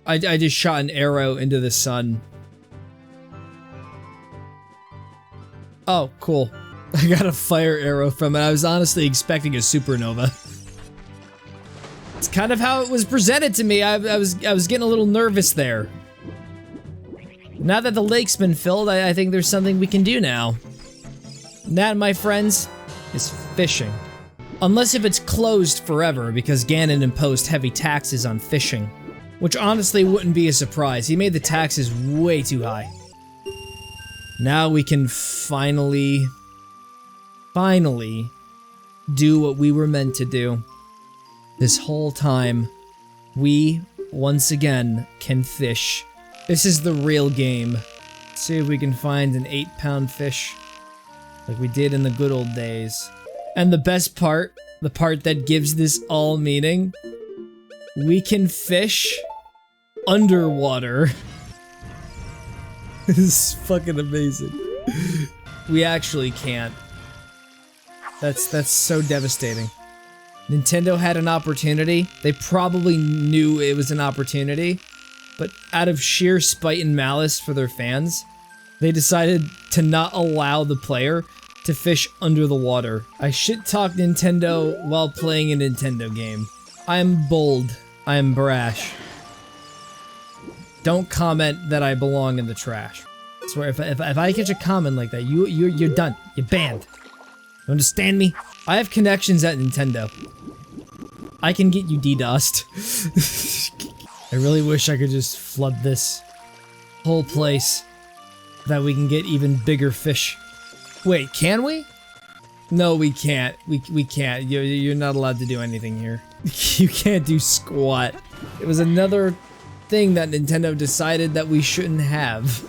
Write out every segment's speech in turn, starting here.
I just shot an arrow into the sun. Oh, cool. I got a fire arrow from it. I was honestly expecting a supernova. It's kind of how it was presented to me. I was getting a little nervous there. Now that the lake's been filled, I think there's something we can do now. And that, my friends, is fishing. Unless if it's closed forever, because Ganon imposed heavy taxes on fishing. Which honestly wouldn't be a surprise. He made the taxes way too high. Now we can finally do what we were meant to do. This whole time, we, once again, can fish. This is the real game. Let's see if we can find an 8-pound fish, like we did in the good old days. And the best part, the part that gives this all meaning, we can fish underwater. This is fucking amazing. We actually can't. That's so devastating. Nintendo had an opportunity. They probably knew it was an opportunity, but out of sheer spite and malice for their fans, they decided to not allow the player to fish under the water. I shit-talk Nintendo while playing a Nintendo game. I am bold. I am brash. Don't comment that I belong in the trash. I swear, if I catch a comment like that, you're done. You're banned. You understand me? I have connections at Nintendo. I can get you DDoSed. I really wish I could just flood this whole place so that we can get even bigger fish. Wait, can we? No, we can't. We can't. You're not allowed to do anything here. You can't do squat. It was another thing that Nintendo decided that we shouldn't have.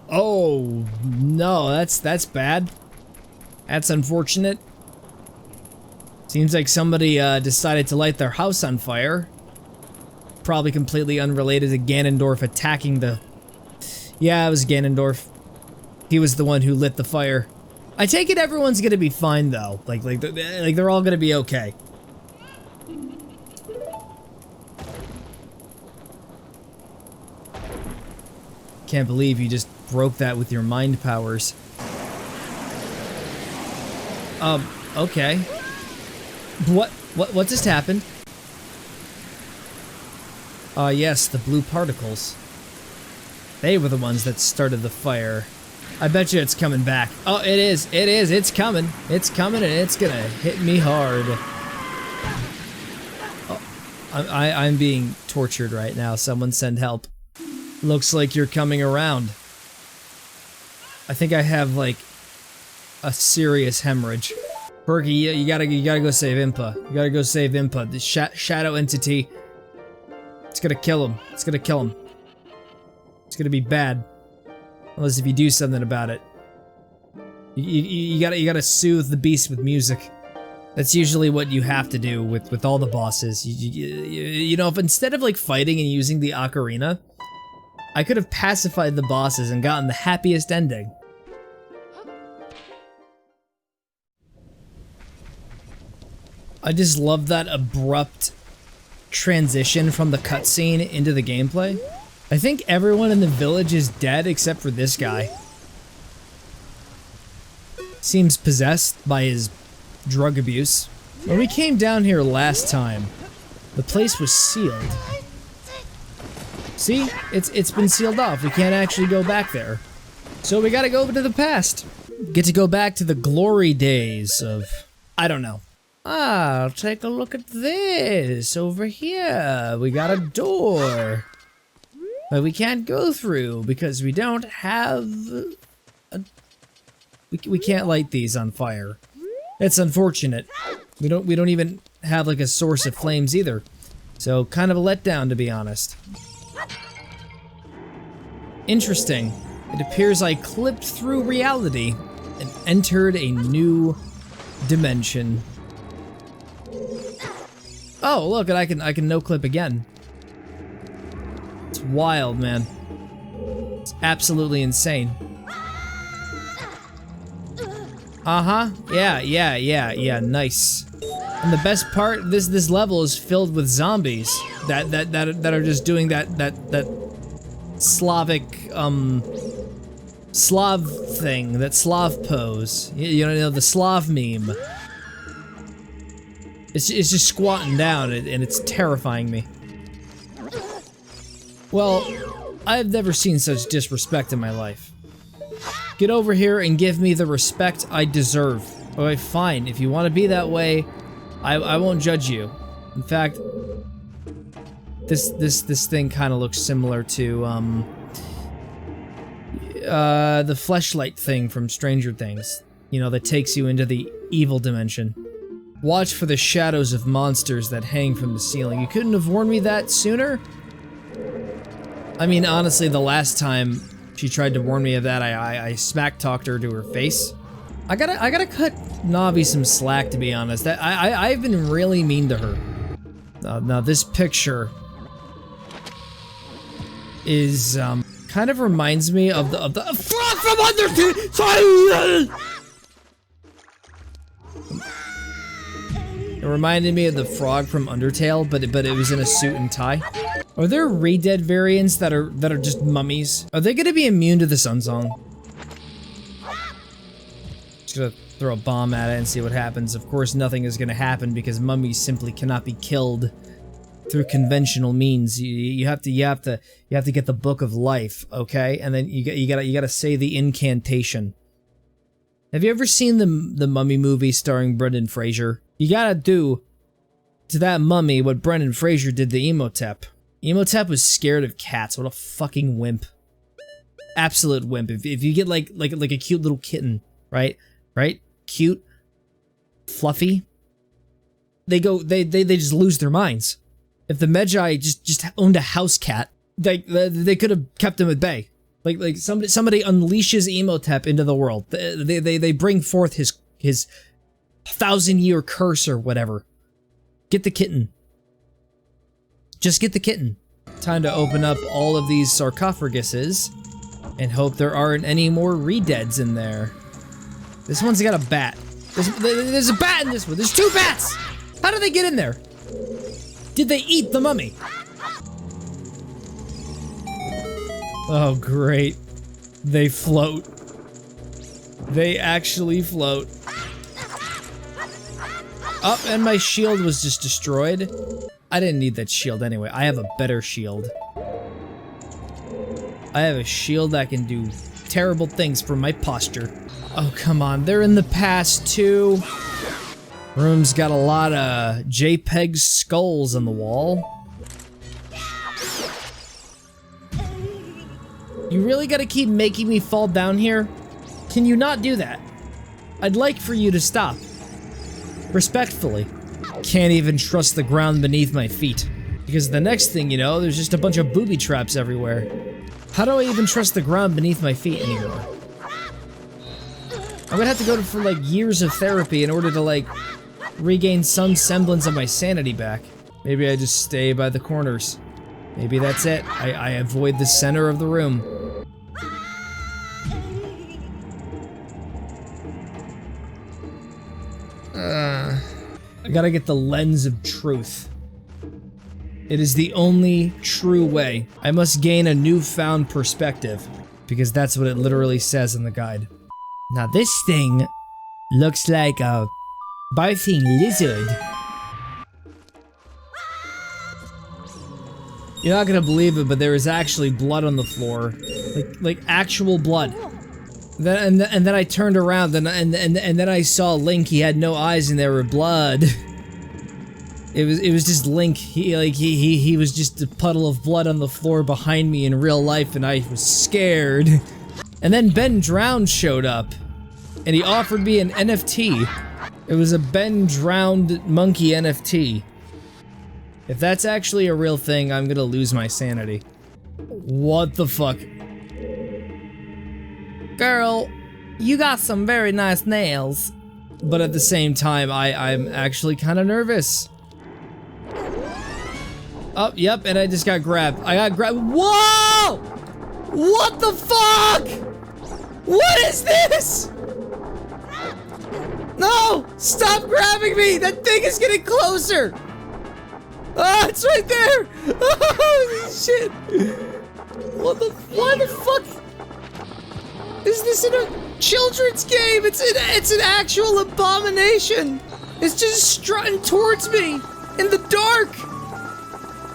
Oh, no, that's bad. That's unfortunate. Seems like somebody decided to light their house on fire. Probably completely unrelated to Ganondorf attacking the... Yeah, it was Ganondorf. He was the one who lit the fire. I take it everyone's gonna be fine though. Like they're all gonna be okay. Can't believe you just broke that with your mind powers. Okay. What just happened? Yes, the blue particles. They were the ones that started the fire. I bet you it's coming back. Oh, it is, it's coming. It's coming and it's gonna hit me hard. Oh, I'm being tortured right now. Someone send help. Looks like you're coming around. I think I have like a serious hemorrhage. Perky, you gotta go save Impa. You gotta go save Impa. The shadow entity. It's gonna kill him. It's gonna kill him. It's gonna be bad. Unless if you do something about it. You gotta soothe the beast with music. That's usually what you have to do with all the bosses. You know, if instead of like fighting and using the ocarina, I could have pacified the bosses and gotten the happiest ending. I just love that abrupt transition from the cutscene into the gameplay. I think everyone in the village is dead except for this guy. Seems possessed by his drug abuse. When we came down here last time, the place was sealed. See? It's been sealed off. We can't actually go back there. So we gotta go over to the past. Get to go back to the glory days of... I don't know. Ah, take a look at this. Over here, we got a door. But we can't go through because we don't have... We can't light these on fire. It's unfortunate. We don't even have like a source of flames either. So kind of a letdown, to be honest. Interesting. It appears I clipped through reality and entered a new dimension. Oh, look, and I can no clip again. It's wild, man. It's absolutely insane. Uh-huh. Yeah, nice. And the best part, this level is filled with zombies. that are just doing that Slavic Slav thing, that Slav pose. You know, the Slav meme. It's just squatting down, and it's terrifying me. Well, I've never seen such disrespect in my life. Get over here and give me the respect I deserve. Alright, fine. If you want to be that way, I won't judge you. In fact, this thing kind of looks similar to the fleshlight thing from Stranger Things. You know, that takes you into the evil dimension. Watch for the shadows of monsters that hang from the ceiling. You couldn't have warned me that sooner? I mean, honestly, the last time she tried to warn me of that, I smack-talked her to her face. I gotta cut Navi some slack, to be honest. I've been really mean to her. Now this picture is, kind of reminds me of the frog from Undertale! Sorry! It reminded me of the frog from Undertale, but it was in a suit and tie. Are there Re-Dead variants that are just mummies? Are they gonna be immune to the Sun Song? Just gonna throw a bomb at it and see what happens. Of course, nothing is gonna happen because mummies simply cannot be killed through conventional means. You have to get the Book of Life, okay? And then you gotta say the incantation. Have you ever seen the Mummy movie starring Brendan Fraser? You gotta do to that mummy what Brendan Fraser did to Imhotep. Imhotep was scared of cats. What a fucking wimp. Absolute wimp. If you get like a cute little kitten, right? Cute, fluffy. They just lose their minds. If the Magi just owned a house cat, they could have kept him at bay. Like somebody unleashes Imhotep into the world. They bring forth his 1,000-year curse or whatever. Get the kitten. Just get the kitten. Time to open up all of these sarcophaguses and hope there aren't any more Re-Deads in there. This one's got a bat. There's a bat in this one. There's 2 bats! How did they get in there? Did they eat the mummy? Oh, great. They float. They actually float. Oh, and my shield was just destroyed. I didn't need that shield anyway. I have a better shield. I have a shield that can do terrible things for my posture. Oh, come on. They're in the past, too. Room's got a lot of JPEG skulls on the wall. You really gotta keep making me fall down here? Can you not do that? I'd like for you to stop. Respectfully. Can't even trust the ground beneath my feet. Because the next thing you know, there's just a bunch of booby traps everywhere. How do I even trust the ground beneath my feet anymore? I'm gonna have to go for like years of therapy in order to like regain some semblance of my sanity back. Maybe I just stay by the corners. Maybe that's it. I avoid the center of the room. I gotta get the lens of truth. It is the only true way. I must gain a newfound perspective, because that's what it literally says in the guide. Now this thing looks like a barfing lizard. You're not gonna believe it, but there is actually blood on the floor, like actual blood. And then I turned around and then I saw Link. He had no eyes and there were blood. It was just Link. He was just a puddle of blood on the floor behind me in real life, and I was scared. And then Ben Drowned showed up, and he offered me an NFT. It was a Ben Drowned monkey NFT. If that's actually a real thing, I'm gonna lose my sanity. What the fuck? Girl, you got some very nice nails. But at the same time, I'm actually kind of nervous. Oh, yep, and I just got grabbed. I got grabbed. Whoa! What the fuck? What is this? No! Stop grabbing me! That thing is getting closer! Ah, it's right there! Holy shit! Why the fuck? Is this in a children's game? It's an actual abomination! It's just strutting towards me in the dark!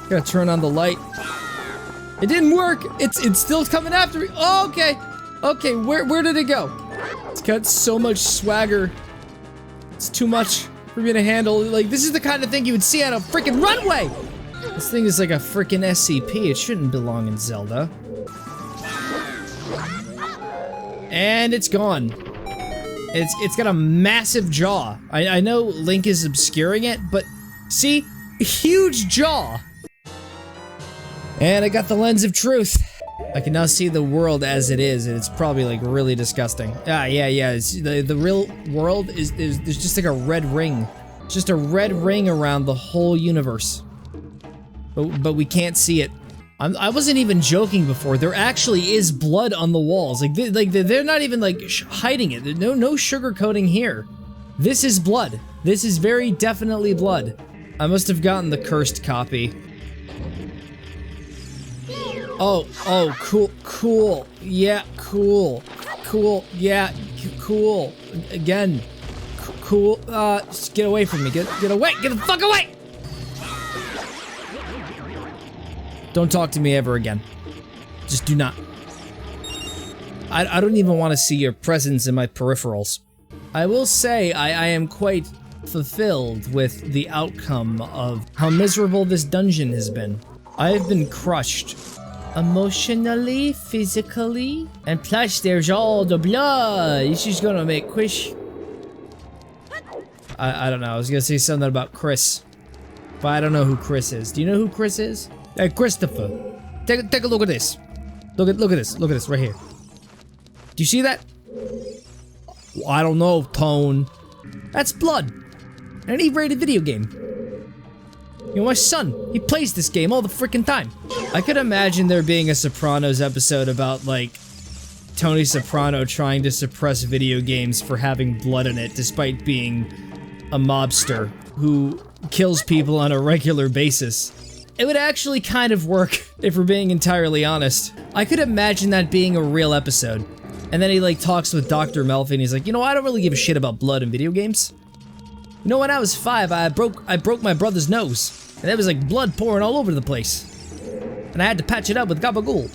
Gotta turn on the light. It didn't work! It's still coming after me! Oh, okay! Okay, where did it go? It's got so much swagger. It's too much for me to handle. Like, this is the kind of thing you would see on a freaking runway! This thing is like a freaking SCP. It shouldn't belong in Zelda. And it's gone. It's got a massive jaw. I know Link is obscuring it, but see? Huge jaw! And I got the lens of truth. I can now see the world as it is, and it's probably like really disgusting. Ah, yeah. The real world is there's just like a red ring. Just a red ring around the whole universe. But we can't see it. I wasn't even joking before. There actually is blood on the walls. Like they're not even like hiding it. There's no sugarcoating here. This is blood. This is very definitely blood. I must have gotten the cursed copy. Oh, cool. Yeah, cool. Yeah, cool. Again, cool. Just get away from me. Get away. Get the fuck away. Don't talk to me ever again. Just do not. I don't even want to see your presence in my peripherals. I will say I am quite fulfilled with the outcome of how miserable this dungeon has been. I have been crushed. Emotionally, physically, and plus there's all the blood. This is gonna make Chris. I don't know. I was gonna say something about Chris, but I don't know who Chris is. Do you know who Chris is? Hey, Christopher, take a look at this. Look at this. Look at this right here. Do you see that? I don't know, Tone. That's blood. An E-rated video game. You know, my son, he plays this game all the freaking time. I could imagine there being a Sopranos episode about, like, Tony Soprano trying to suppress video games for having blood in it, despite being a mobster who kills people on a regular basis. It would actually kind of work, if we're being entirely honest. I could imagine that being a real episode. And then he, like, talks with Dr. Melfi, and he's like, you know, I don't really give a shit about blood in video games. You know, when I was 5, I broke my brother's nose. And there was like blood pouring all over the place. And I had to patch it up with gabagool.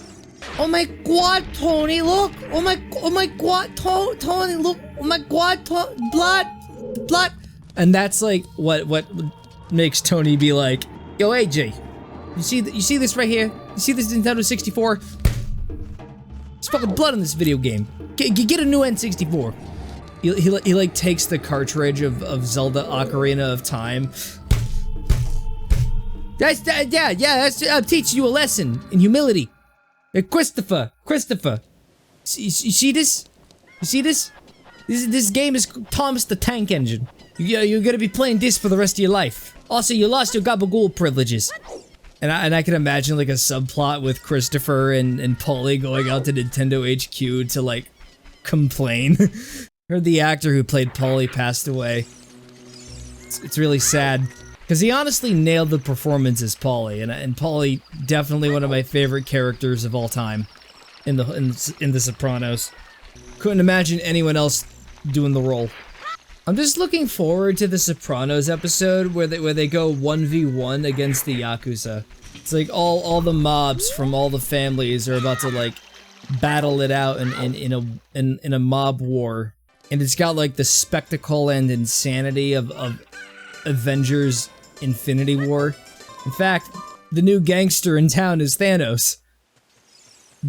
Oh my god, Tony, look! Oh my god, Tony, look! Oh my god, blood! And that's like what makes Tony be like, yo, AJ, you see this right here? You see this Nintendo 64? There's fucking blood in this video game. Get a new N64. He like takes the cartridge of Zelda Ocarina of Time. I'm teaching you a lesson in humility. Hey, Christopher. You see this? You see this? This game is Thomas the Tank Engine. You're gonna be playing this for the rest of your life. Also, you lost your gabagool privileges. And I can imagine like a subplot with Christopher and Paulie going out to Nintendo HQ to like complain. Heard the actor who played Paulie passed away. It's really sad. Because he honestly nailed the performance as Paulie, and Paulie definitely one of my favorite characters of all time in the Sopranos. Couldn't imagine anyone else doing the role. I'm just looking forward to the Sopranos episode where they go 1v1 against the Yakuza. It's like all the mobs from all the families are about to like battle it out in a mob war, and it's got like the spectacle and insanity of Avengers Infinity War. In fact, the new gangster in town is Thanos.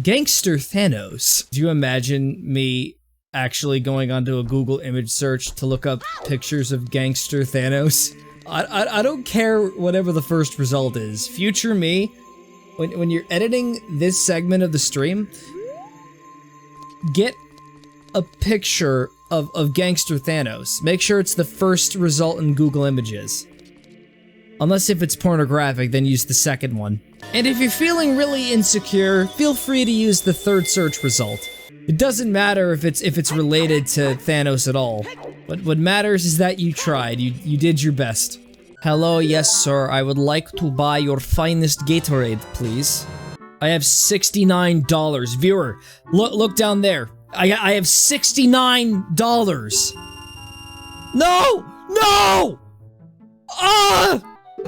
Gangster Thanos. Do you imagine me actually going onto a Google image search to look up pictures of Gangster Thanos? I don't care whatever the first result is. Future me, when you're editing this segment of the stream, get a picture of Gangster Thanos. Make sure it's the first result in Google Images. Unless if it's pornographic, then use the second one. And if you're feeling really insecure, feel free to use the third search result. It doesn't matter if it's related to Thanos at all. What matters is that you tried, you did your best. Hello, yes sir, I would like to buy your finest Gatorade, please. I have $69. Viewer, look down there. I have $69. No! No! Ah!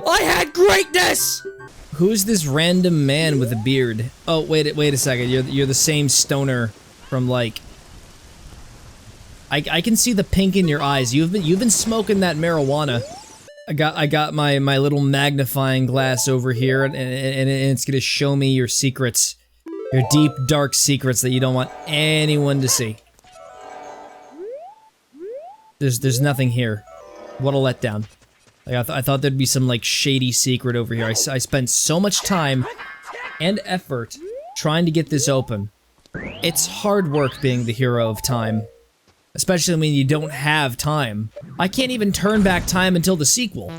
I had greatness! Who's this random man with a beard? Oh, wait a second. You're the same stoner from like. I can see the pink in your eyes. You've been smoking that marijuana. I got my little magnifying glass over here, and it's gonna show me your secrets, your deep dark secrets that you don't want anyone to see. There's nothing here. What a letdown. Like, I thought there'd be some, like, shady secret over here. I spent so much time and effort trying to get this open. It's hard work being the hero of time. Especially when you don't have time. I can't even turn back time until the sequel.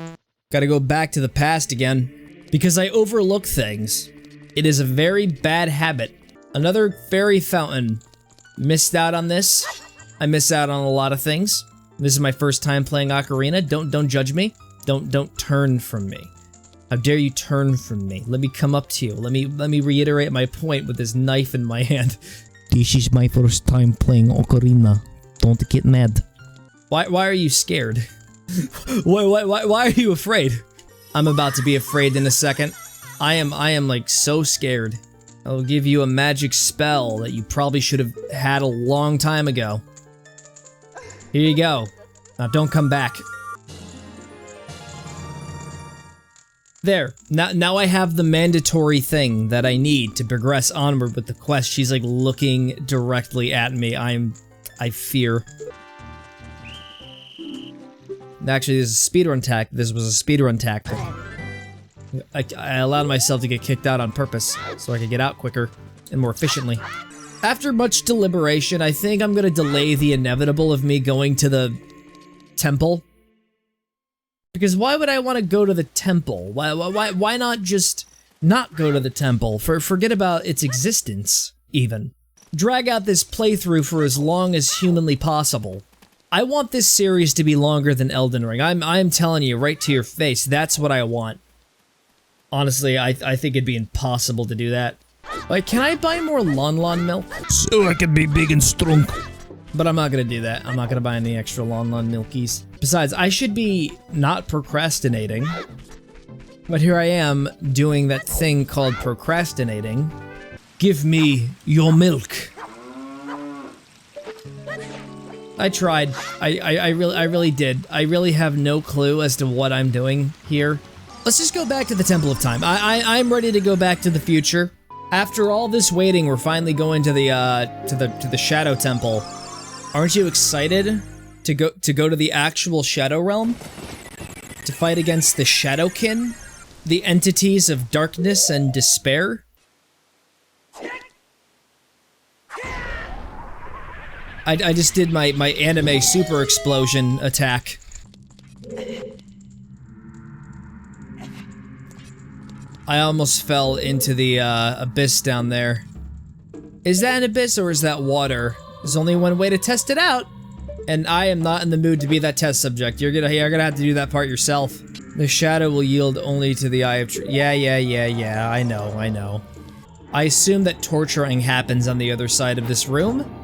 Gotta go back to the past again. Because I overlook things. It is a very bad habit. Another fairy fountain. Missed out on this. I miss out on a lot of things. This is my first time playing Ocarina. Don't judge me. Don't turn from me. How dare you turn from me? Let me come up to you. Let me reiterate my point with this knife in my hand. This is my first time playing Ocarina. Don't get mad. Why are you scared? why are you afraid? I'm about to be afraid in a second. I am like so scared. I'll give you a magic spell that you probably should have had a long time ago. Here you go. Now don't come back. There. Now I have the mandatory thing that I need to progress onward with the quest. She's like looking directly at me. I fear. Actually, this is a speedrun tactic. This was a speedrun tactic. I allowed myself to get kicked out on purpose so I could get out quicker and more efficiently. After much deliberation, I think I'm gonna delay the inevitable of me going to the temple. Because why would I want to go to the temple? Why not just not go to the temple? Forget about its existence, even. Drag out this playthrough for as long as humanly possible. I want this series to be longer than Elden Ring. I'm telling you right to your face, that's what I want. Honestly, I think it'd be impossible to do that. Like, can I buy more Lon milk? So I can be big and strong. But I'm not gonna do that. I'm not gonna buy any extra Lon milkies. Besides, I should be not procrastinating. But here I am doing that thing called procrastinating. Give me your milk. I tried. I really did. I really have no clue as to what I'm doing here. Let's just go back to the Temple of Time. I'm ready to go back to the future. After all this waiting, we're finally going to the Shadow Temple. Aren't you excited to go to the actual Shadow Realm? To fight against the Shadowkin? The entities of darkness and despair? I just did my anime super explosion attack. I almost fell into the abyss down there. Is that an abyss or is that water? There's only one way to test it out. And I am not in the mood to be that test subject. You're gonna have to do that part yourself. The shadow will yield only to the eye of truth. Yeah, I know. I assume that torturing happens on the other side of this room.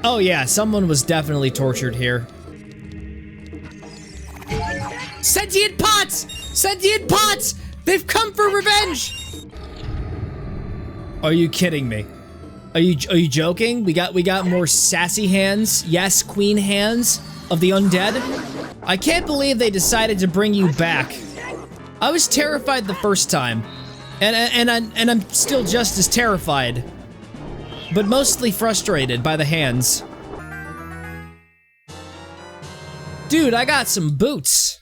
Oh yeah, someone was definitely tortured here. Sentient pots! Sentient pots! They've come for revenge! Are you kidding me? Are you joking? We got more sassy hands. Yes, queen hands of the undead. I can't believe they decided to bring you back. I was terrified the first time, and I'm still just as terrified, but mostly frustrated by the hands. Dude, I got some boots.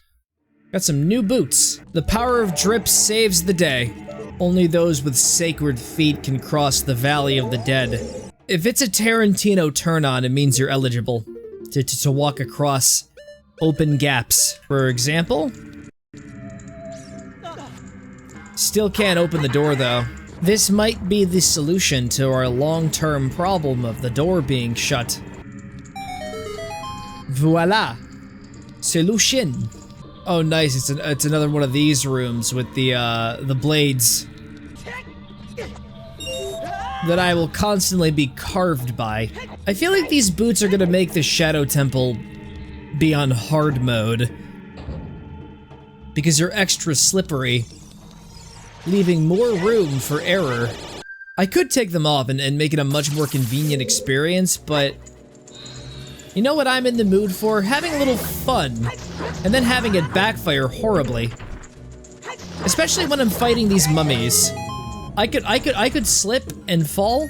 Got some new boots. The power of drip saves the day. Only those with sacred feet can cross the valley of the dead. If it's a Tarantino turn-on, it means you're eligible to walk across open gaps. For example? Still can't open the door, though. This might be the solution to our long-term problem of the door being shut. Voila! Solution. Oh, nice. It's another one of these rooms with the blades that I will constantly be carved by. I feel like these boots are gonna make the Shadow Temple be on hard mode because they're extra slippery, leaving more room for error. I could take them off and make it a much more convenient experience, but you know what I'm in the mood for? Having a little fun, and then having it backfire horribly. Especially when I'm fighting these mummies. I could slip and fall,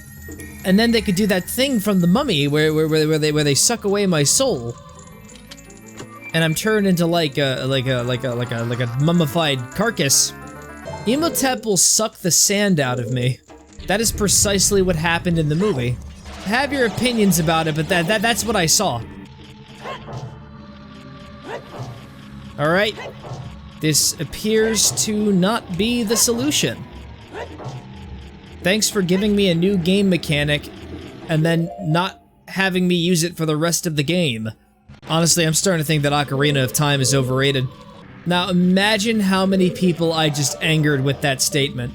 and then they could do that thing from the mummy where they suck away my soul, and I'm turned into like a mummified carcass. Imhotep will suck the sand out of me. That is precisely what happened in the movie. Have your opinions about it, but that's what I saw. All right, this appears to not be the solution. Thanks for giving me a new game mechanic and then not having me use it for the rest of the game. Honestly, I'm starting to think that Ocarina of Time is overrated. Now imagine how many people I just angered with that statement.